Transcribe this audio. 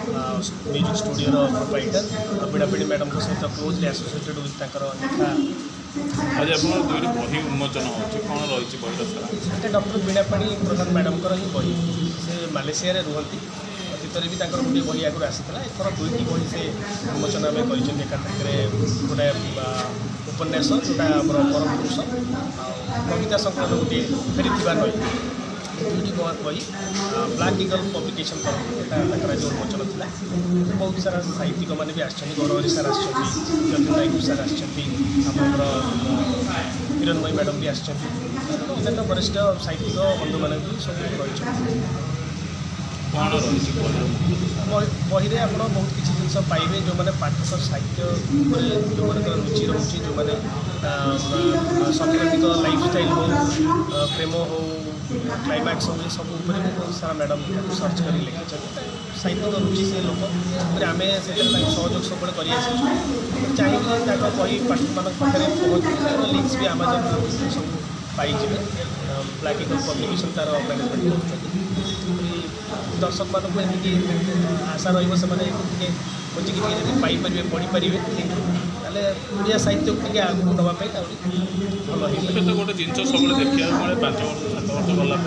music studio proprietor बीणापाणी madam सहित closely associated with लेखा आज आप दुईट बही उन्मोचन हो कौन रही बही सारा डॉक्टर बीणापाणी प्रधान मैडम ही बही से मालेसिया रुहति अतीत भी गोटे बही आगुरी आसाला एथर दुईट बही से उन्मोचन आम कर गोटे उपन्यास जोटा परम पुरुष कविता संकलन गोटे फेरी नई दुईटी बही ब्लैक ईगल पब्लिकेशन तरफ आज उन्मोचन था बहुत सारा साहित्यिक मैंने भी आरहरी सार आर सार आमर हिरणमयी मैडम भी आन्ना वरिष्ठ साहित्यिक बंधु मैंने भी सब रही कौन रही बही आप बहुत किसी जिन पाइबे जो मैंने पाठक साहित्य जो मान रुचि रोचे जो मैंने सांस्कृतिक लाइफस्टाइल हो प्रेम हो क्लाइमैक्स हो ये सब बहुत सारा मैडम सर्च कर लिखी साहित्यिक रुचि से लोक आम से सहयोग सब चाहिए बही पाठक मान पाखे पहुँच लिंक्स भी आमाजन सब पाइबे ब्लैक ईगल पब्लिकेशन तार मैनेजमेंट कर दर्शक मानक एमती आशा रही खोजिकी पाइपर पढ़ी पारे ओडिया साहित्य को आगे नापी भल गोटे जिन सब देखा 5 वर्ष 7 वर्ष गला